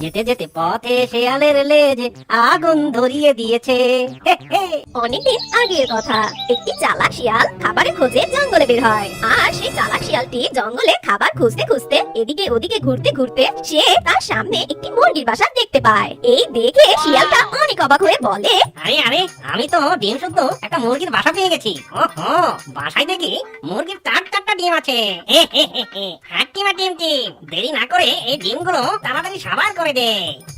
যেতে যেতে পথে শেয়ালের লেজ আগুন ধরিয়ে দিয়েছে। অনেকদিন আগের কথা, একটি চালাক শিয়াল খাবারের খোঁজে জঙ্গলে বের হয়। আর সেই চালাক শিয়ালটি জঙ্গলে খাবার খুঁজতে খুঁজতে এদিকে ওদিকে ঘুরতে ঘুরতে সে তার সামনে একটি মুরগির বাসা দেখতে পায়। এই দেখে শিয়ালটা অনেক অবাক হয়ে বলে, আরে আরে, আমি তো ডিম শুদ্ধ একটা মুরগির বাসা পেয়ে গেছি। ওহো, বাসায় দেখি মুরগির চারটা ডিম আছে। হাট্টিমা টিম টিম, দেরি না করে এই ডিমগুলো তাড়াতাড়ি সাবার করে দে।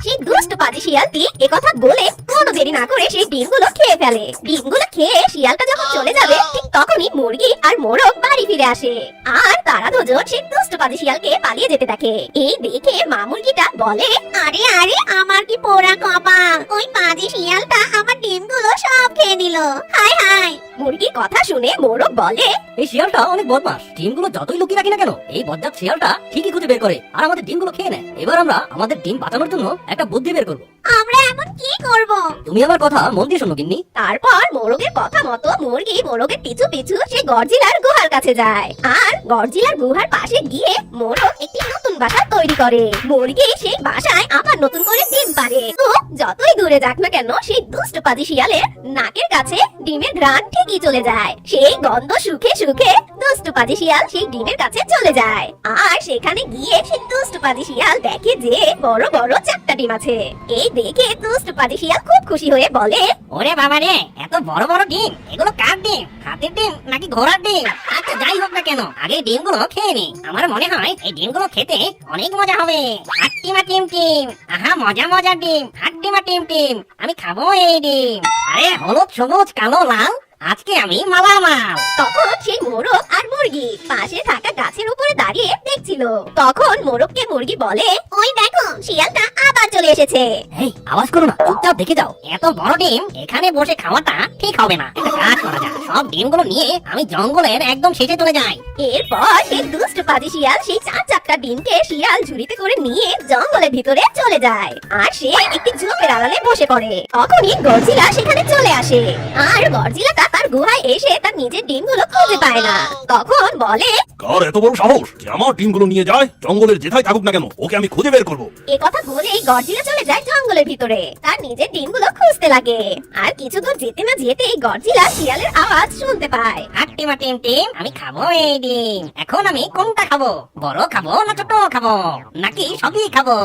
সেই দুষ্ট পাজি শিয়ালটি একথা বলে কোনো দেরি না করে সেই ডিমগুলো খেয়ে ফেলে। ডিমগুলো খেয়ে শিয়ালটা যখন চলে যাবে ঠিক তখনই মুরগি আর মোরগ বাড়ি ফিরে আসে। আর তারা দুজন সেই দুষ্ট পাজি শিয়ালকে পালিয়ে যেতে থাকে। এই দেখে মা মুরগিটা বলে, আরে আরে, আমার কি পোড়া কপাল, ওই পাজি শিয়ালটা আমার ডিমগুলো সব খেয়ে নিল, হায় হায়। মুরগির কথা শুনে মোরগ বলে, এই শিয়ালটা অনেক বদমাস, ডিমগুলো যতই লুকিয়ে রাখি না কেন এই বজ্জাত শিয়ালটা ঠিকই খুঁজে বের করে আর আমাদের ডিমগুলো খেয়ে নেয়। এবার আমরা আমাদের ডিম বাঁচানোর জন্য একটা বুদ্ধি বের করবো। আমরা এমন কি করব? তুমি আমার কথা মন দিয়ে শোনো গিন্নি। তারপর মোরগের কথা মতো মুরগি মোরগের পিছু পিছু সেই গরজিলার গুহার কাছে যায়। আর গরজিলার গুহার পাশে গিয়ে মোরগ একটি নতুন বাসা তৈরি করে। মুরগি সেই বাসায় আবার নতুন করে ডিম পারে। তো যতই দূরে যাক না কেন সেই দুষ্ট পাজি শিয়ালের নাকের কাছে ডিমের ঘ্রাণ ঠিকই চলে যায়। সেই গন্ধ শুকে শুকে দুষ্ট পাজি শিয়াল সেই ডিমের কাছে চলে যায়। আর সেখানে গিয়ে সেই দুষ্ট পাজি শিয়াল দেখে যে বড় বড় চারটা ডিম আছে। এই দেখে দুষ্ট পাজি শিয়াল খুব খুশি হয়ে বলে, ওরে বাবা রে, এত বড় বড় ডিম, এগুলো কার ডিম? হাতির ডিম নাকি ঘোড়ার ডিম? আচ্ছা যাই হোক না কেন, আগে ডিমগুলো খেয়ে নি। আমার মনে হয় এই ডিমগুলো খেতে অনেক মজা হবে। হাট্টিমা টিম টিম, আহা মজা মজা ডিম। হাট্টিমা টিম টিম, আমি খাবো এই ডিম। আরে হলুদ সবুজ কালো লাল, আজকে আমি মালামাল। তখন সেই মোরগ আর মুরগি পাশে থাকা গাছের উপরে দাঁড়িয়ে দেখছিল। তখন মোরগকে মুরগি বলে, ওই দেখো শিয়ালটা আবার চলে এসেছে। এই আওয়াজ করো না, চুপচাপ দেখে যাও। এত বড় ডিম এখানে বসে খাওয়াটা ঠিক হবে না। একটা কাজ করা যাক, সব ডিমগুলো নিয়ে আমি জঙ্গলের একদম শেষে চলে যাই। এরপর সেই দুষ্ট পাজি শিয়াল সেই চার চারটা ডিমকে শিয়াল ঝুড়িতে করে নিয়ে জঙ্গলের ভিতরে চলে যায়। আর সে একটি ঝোপের আড়ালে বসে পড়ে। তখনই গরজিলা সেখানে চলে আসে। আর গরজিলাটা তার গুহায় এসে তার নিজের ডিমগুলো খুঁজে পায় না। তখন বলে, কার এত বড় সাহস যে আমার ডিমগুলো নিয়ে যায়? জঙ্গলের যেথায় থাকুক না কেন ওকে আমি খুঁজে বের করবো। এ কথা বলেই গরজিলা চলে যায় জঙ্গলের ভিতরে। তার নিজের ডিমগুলো খুঁজতে লাগে। আর কিছু দূর যেতে না যেতেই গরজিলা শিয়ালের আওয়াজ শুনতে পায়। হাট্টিমা টিম টিম, আমি খাবো এই ডিম। এখন আমি কোনটা খাবো? বড় খাবো না ছোট খাবো নাকি সবই খাবো?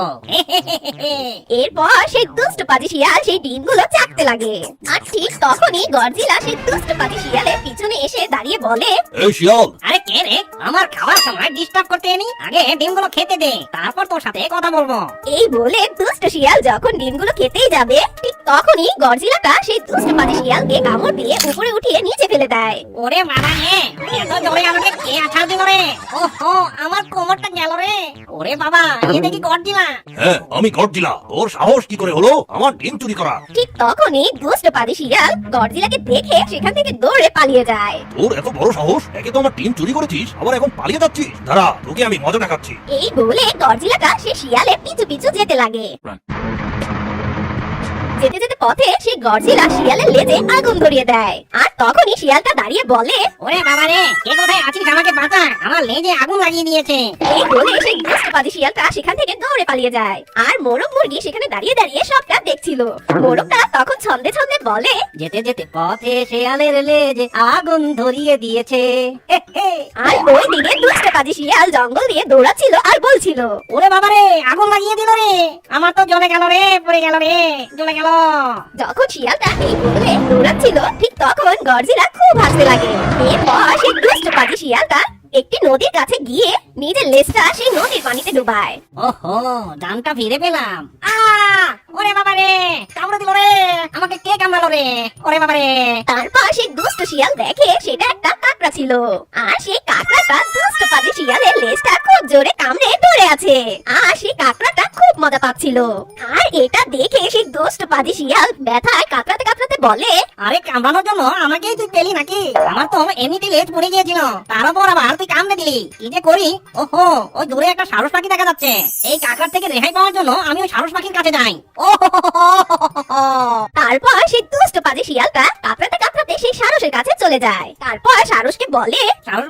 এরপর সেই দুষ্ট পাজি শিয়াল সেই ডিমগুলো চাটতে লাগে। আর ঠিক তখনই গরজিলা সেই দুষ্ট পাজি শিয়ালের পিছনে এসে দাঁড়িয়ে বলে, এই শিয়াল, আরে কে রে, আমার খাওয়ার সময় ডিস্টার্ব করতে এনি? আগে ডিমগুলো খেতে দে, তারপর তোর সাথে কথা বলবো। এই বলে দুষ্ট শিয়াল যখন ডিমগুলো খেতেই যাবে ঠিক তখনই গরজিলাটা সেই দুষ্ট পাজি শিয়ালকে কামড় দিয়ে উপরে উঠিয়ে নিচে ফেলে দেয়। ওরে বাবা রে, এত জোরে আমাকে কে আছাড় দিল রে? ওহো, আমার কোমরটা গেল রে। ওরে বাবা, এ দেখি গর্জিলা। হ্যাঁ আমি গরজিলা। তোর সাহস কি করে হলো আমার ডিম চুরি করা? ঠিক তখনই দুষ্ট পাজি শিয়াল গরজিলাকে দেখে সেখান থেকে দৌড়ে পালিয়ে যায়। তোর এত বড় সাহস, একে তো আমার ডিম চুরি করেছিস আবার এখন পালিয়ে যাচ্ছিস? দাঁড়া, তোকে আমি মজা দেখাচ্ছি। এই বলে গরজিলাটা সে শিয়ালের পিছু পিছু যেতে লাগে। যেতে যেতে পথে সেই গরজিলা শিয়ালের লেজে আগুন ধরিয়ে দেয়। আর তখনই শিয়ালটা দাঁড়িয়ে বলে, ওরে বাবা রে, কে কোথায় আছিস? আমাকে বাঁচা, আমার লেজে আগুন লাগিয়ে দিয়েছে। এই বলে সেই দুষ্ট পাজি শিয়ালটা সেখান থেকে দৌড়ে পালিয়ে যায়। আর মোরগ মুরগি সেখানে দাঁড়িয়ে দাঁড়িয়ে সবটা দেখছিল। মোরগটা তখন ছন্দে ছন্দে বলে, যেতে যেতে পথে শেয়ালের লেজে আগুন ধরিয়ে দিয়েছে। আর ওই দিকে দুষ্ট পাজি শিয়াল জঙ্গল দিয়ে দৌড়াচ্ছিল আর বলছিল, ওরে বাবা রে, আগুন লাগিয়ে দিল রে, আমার তো জ্বলে গেল রে, পড়ে গেল রে, জ্বলে গেল। যখন শিয়ালটা এই বলে দৌড়াচ্ছিল ঠিক তখন গরজিলা খুব হাসতে লাগে। এরপর সেই দুষ্ট পাজি শিয়ালটা একটি নদীর কাছে গিয়ে নিজের লেজটা সেই নদীর পানিতে ডুবায়। ওহো, জানটা ফিরে পেলাম। ওরে বাবা রে, কামড়ে দিল রে, আমাকে কে কামড়ালো রে? ওরে বাবা রে। তারপর সেই দুষ্ট শিয়াল দেখে সেটা একটা কাকড়া ছিল। আর সেই কাকড়াটা দুষ্ট পাজি শিয়ালের লেজটা খুব জোরে কামড়ে ধরে আছে। আর সেই কাকড়াটা খুব মজা পাচ্ছিল। আর এটা দেখে সেই দুষ্ট পাজি শিয়াল ব্যথায় কাকড়াতে কাকড়াতে বলে, আরে কামড়ানোর জন্য আমাকেই তুই পেলি নাকি? আমার তো এমনিতে লেজ পড়ে গিয়েছিল, তার উপর আবার তুই কামড়ে দিলি। কি যে করি। ওহো, ওই দূরে একটা সারস পাখি দেখা যাচ্ছে। এই কাকড়ার থেকে রেহাই পাওয়ার জন্য আমি ওই সারস পাখির কাছে যাই। তারপর সেই দুষ্ট পাজি শিয়ালটা কাকড়াতে কাকড়াতে সেই সারসের কাছে চলে যায়। তারপর সারসকে বলে, সারস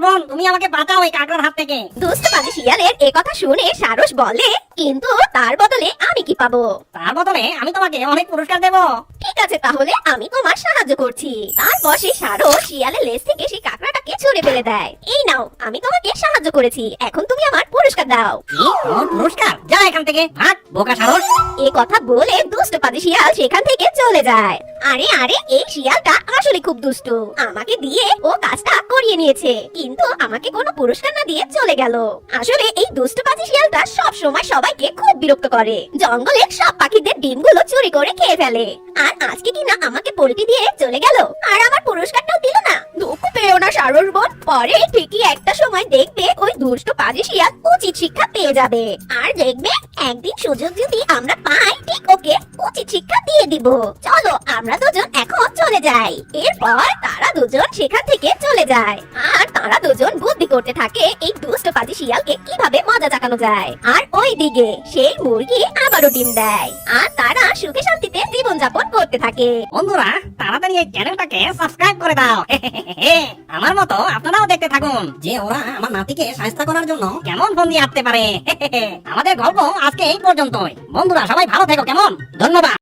বোন, তুমি আমাকে বাঁচাও এই কাকড়ার হাত থেকে। দুষ্ট পাজি শিয়ালের এ কথা শুনে সারস বলে, কিন্তু তার বদলে আমি কি পাবো? তার বদলে আমি তোমাকে অনেক পুরস্কার দেব। ঠিক আছে, তাহলে আমি তোমার সাহায্য করছি। তারপর সেই ষাঁড় শিয়ালের লেজ থেকে সেই কাঁকড়াটাকে ছুঁড়ে ফেলে দেয়। এই নাও, আমি তোমাকে সাহায্য করেছি, এখন তুমি আমার পুরস্কার দাও। কি তোর পুরস্কার? যা এখান থেকে, ভাগ বোকা সারস। এ কথা বলে দুষ্ট পাজি শিয়াল সেখান থেকে চলে যায়। আরে আরে, এই শিয়ালটা আসলে খুব দুষ্টু। আমাকে দিয়ে ও কাজটা করিয়ে নিয়েছে, কিন্তু আমাকে কোনো পুরস্কার না দিয়ে চলে গেল। আসলে এই দুষ্ট পাজি শিয়ালটা সব সময় সবাইকে খুব বিরক্ত করে। জঙ্গলের সব পাখিদের ডিমগুলো চুরি করে খেয়ে ফেলে। আর আজকে কিনা আমাকে পোল্ট্রি দিয়ে চলে গেল, আর আমার পুরস্কারটাও দিল না। দুঃখ পেও না সারস বোন, পরে ঠিকই একটা সময় দেখবে ওই দুষ্ট পাজি শিয়াল উচিত শিক্ষা পেয়ে যাবে। আর দেখবে একদিন সুযোগ যদি আমরা পাই, ঠিক ওকে উচিত শিক্ষা দিয়ে দিব। চলো আমরা দুজন এখন চলে যাই। এরপর তারা দুজন সেখান থেকে চলে যায়, আর তারা দুজন বুদ্ধি করতে থাকে এই দুষ্ট পাজি শিয়ালকে কিভাবে মজা চাকানো যায়। আর ওই দিকে সেই মুরগি আবারও ডিম দেয়, আর তারা সুখে শান্তিতে জীবনযাপন করতে থাকে। বন্ধুরা, তাড়াতাড়ি এই চ্যানেলটাকে সাবস্ক্রাইব করে দাও। আমার মতো আপনারাও দেখতে থাকুন যে ওরা আমার নাতিকে সাহায্য করার জন্য কেমন ফন্দি আঁটতে পারে। আমাদের গল্প আজকে এই পর্যন্তই। বন্ধুরা সবাই ভালো থেকো, কেমন? ধন্যবাদ।